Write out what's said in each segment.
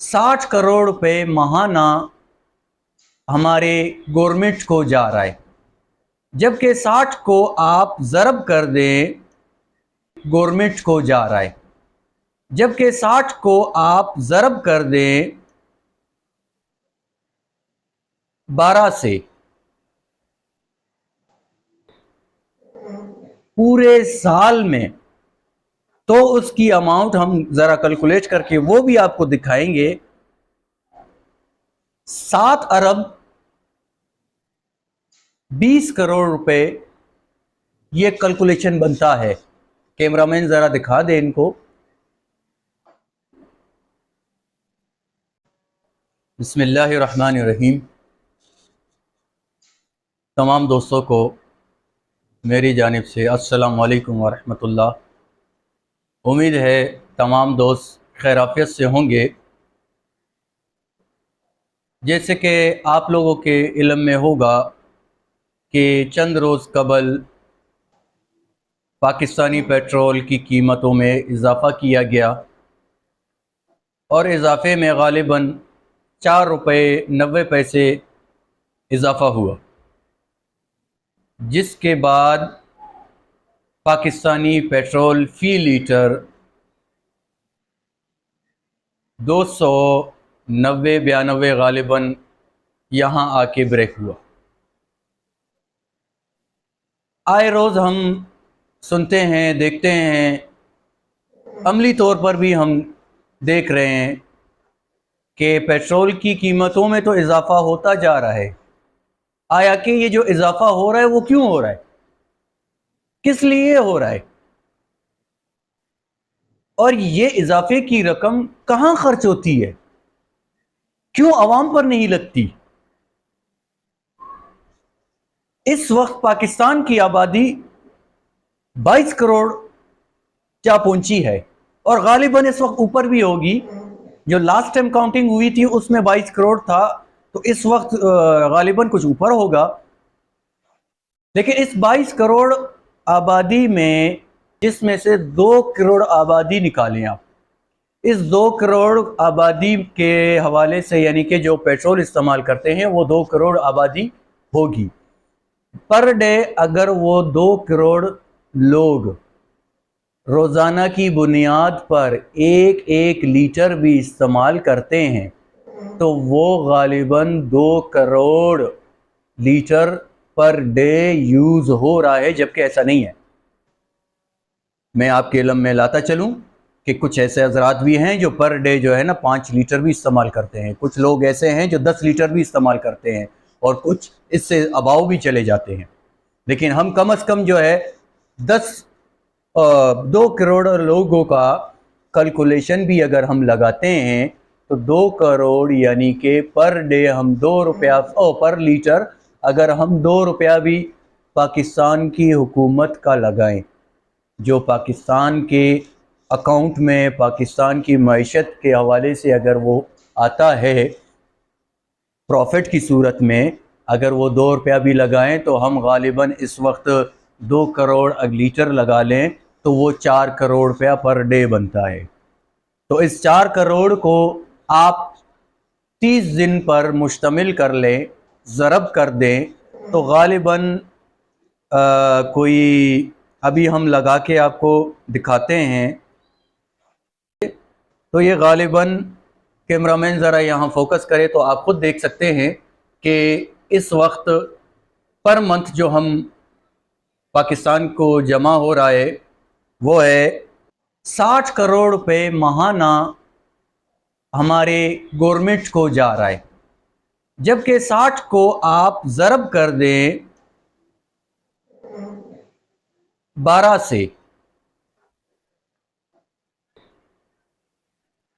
60 करोड़ रुपए माहाना हमारे गवर्नमेंट को जा रहा है, जबकि 60 को आप ज़रब कर दें, गवर्नमेंट को जा रहा है, जबकि 60 को आप ज़रब कर दें 12 से, पूरे साल में, तो उसकी अमाउंट हम ज़रा कैलकुलेट करके वो भी आपको दिखाएंगे। 7 अरब 20 करोड़ रुपए ये कैलकुलेशन बनता है। कैमरामैन ज़रा दिखा दे इनको। बिस्मिल्लाहिर्रहमानिर्रहीम। तमाम दोस्तों को मेरी जानिब से अस्सलाम वालेकुम व रहमतुल्लाह। उम्मीद है तमाम दोस्त खैराफियत से होंगे। जैसे कि आप लोगों के इल्म में होगा कि चंद रोज़ कबल पाकिस्तानी पेट्रोल की कीमतों में इजाफ़ा किया गया और इजाफ़े में ग़ालिबन 4 रुपये 90 पैसे इजाफ़ा हुआ, जिसके बाद पाकिस्तानी पेट्रोल फ़ी लीटर 290-92 ग़ालिबन यहाँ आके ब्रेक हुआ। आए रोज़ हम सुनते हैं, देखते हैं, अमली तौर पर भी हम देख रहे हैं कि पेट्रोल की कीमतों में तो इजाफ़ा होता जा रहा है। आया कि ये जो इजाफ़ा हो रहा है वो क्यों हो रहा है, किस लिए हो रहा है, और ये इजाफे की रकम कहाँ खर्च होती है, क्यों आवाम पर नहीं लगती। इस वक्त पाकिस्तान की आबादी 22 करोड़ जा पहुंची है और गालिबन इस वक्त ऊपर भी होगी। जो लास्ट टाइम काउंटिंग हुई थी उसमें 22 करोड़ था, तो इस वक्त गालिबन कुछ ऊपर होगा। लेकिन इस 22 करोड़ आबादी में, जिसमें से 2 करोड़ आबादी निकालें आप, इस 2 करोड़ आबादी के हवाले से, यानी कि जो पेट्रोल इस्तेमाल करते हैं वो 2 करोड़ आबादी होगी। पर डे अगर वो 2 करोड़ लोग रोज़ाना की बुनियाद पर एक एक लीटर भी इस्तेमाल करते हैं तो वो गालिबन 2 crore litre per day use हो रहा है, जबकि ऐसा नहीं है। मैं आपके इल्म में लाता चलूँ कि कुछ ऐसे हजरात भी हैं जो पर डे जो है ना 5 लीटर भी इस्तेमाल करते हैं, कुछ लोग ऐसे हैं जो 10 लीटर भी इस्तेमाल करते हैं और कुछ इससे अबाव भी चले जाते हैं। लेकिन हम कम से कम जो है 2 करोड़ लोगों का कैलकुलेशन भी अगर हम लगाते हैं तो 2 करोड़ यानी कि पर डे हम 2 रुपया पर लीटर अगर हम 2 रुपया भी पाकिस्तान की हुकूमत का लगाएं, जो पाकिस्तान के अकाउंट में पाकिस्तान की मईशत के हवाले से अगर वो आता है प्रॉफिट की सूरत में, अगर वो 2 रुपया भी लगाएं तो हम गालिबन इस वक्त 2 करोड़ लीटर लगा लें तो वो 4 करोड़ रुपया पर डे बनता है। तो इस 4 करोड़ को आप 30 दिन पर मुश्तमिल कर लें, ज़रब कर दें, तो गालिबन कोई अभी हम लगा के आपको दिखाते हैं। तो ये गालिबन, कैमरामैन ज़रा यहाँ फोकस करे तो आप खुद देख सकते हैं कि इस वक्त पर मंथ जो हम पाकिस्तान को जमा हो रहा है वो है 60 करोड़ रुपए माहाना हमारे गवर्नमेंट को जा रहा है, जबकि 60 को आप ज़रब कर दें 12 से,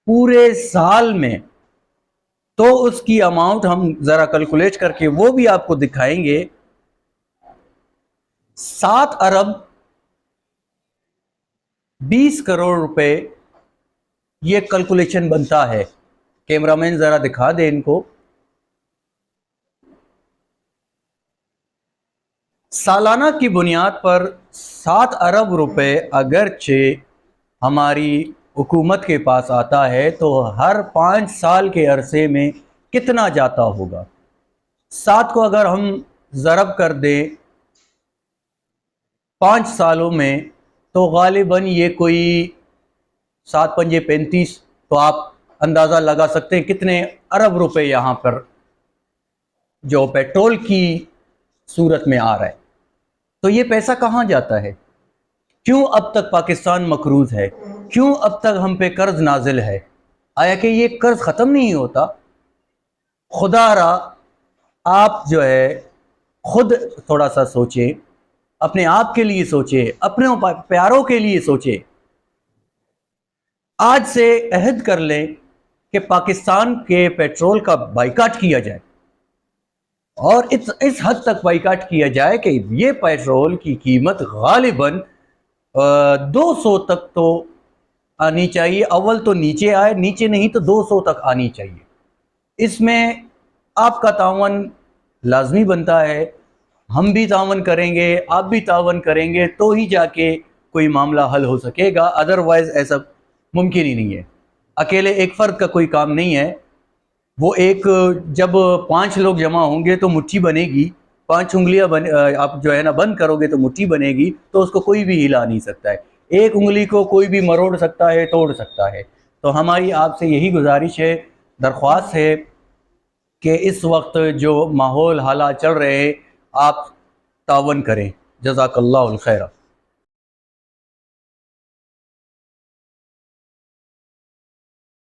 पूरे साल में, तो उसकी अमाउंट हम ज़रा कैलकुलेट करके वो भी आपको दिखाएंगे। 7 अरब 20 करोड़ रुपए ये कैलकुलेशन बनता है। कैमरामैन ज़रा दिखा दे इनको। सालाना की बुनियाद पर 7 अरब रुपए अगरचे हमारी حکومت کے پاس آتا ہے تو ہر 5 سال کے عرصے میں کتنا جاتا ہوگا؟ 7 کو اگر ہم ضرب کر دیں 5 سالوں میں تو غالباً یہ کوئی 7 پنجے 35، تو آپ اندازہ لگا سکتے ہیں کتنے ارب روپے یہاں پر جو پیٹرول کی صورت میں آ رہا ہے۔ تو یہ پیسہ کہاں جاتا ہے؟ کیوں اب تک پاکستان مقروض ہے؟ کیوں اب تک ہم پہ قرض نازل ہے؟ آیا کہ یہ قرض ختم نہیں ہوتا؟ خدا را آپ جو ہے خود تھوڑا سا سوچیں، اپنے آپ کے لیے سوچیں، اپنے پیاروں کے لیے سوچیں۔ آج سے عہد کر لیں کہ پاکستان کے پیٹرول کا بائیکاٹ کیا جائے، اور اس حد تک بائیکاٹ کیا جائے کہ یہ پیٹرول کی قیمت غالباً 200 تک تو آنی چاہیے۔ اول تو نیچے آئے، نیچے نہیں تو 200 تک آنی چاہیے۔ اس میں آپ کا تعاون لازمی بنتا ہے، ہم بھی تعاون کریں گے، آپ بھی تعاون کریں گے تو ہی جا کے کوئی معاملہ حل ہو سکے گا، ادروائز ایسا ممکن ہی نہیں ہے۔ اکیلے ایک فرد کا کوئی کام نہیں ہے، وہ جب 5 لوگ جمع ہوں گے تو مٹھی بنے گی، 5 انگلیاں آپ جو ہے نا بند کرو گے تو مٹھی بنے گی، تو اس کو کوئی بھی ہلا نہیں سکتا ہے۔ ایک انگلی کو کوئی بھی مروڑ سکتا ہے، توڑ سکتا ہے۔ تو ہماری آپ سے یہی گزارش ہے، درخواست ہے کہ اس وقت جو ماحول حالات چل رہے ہیں آپ تعاون کریں۔ جزاک اللہ الخیر۔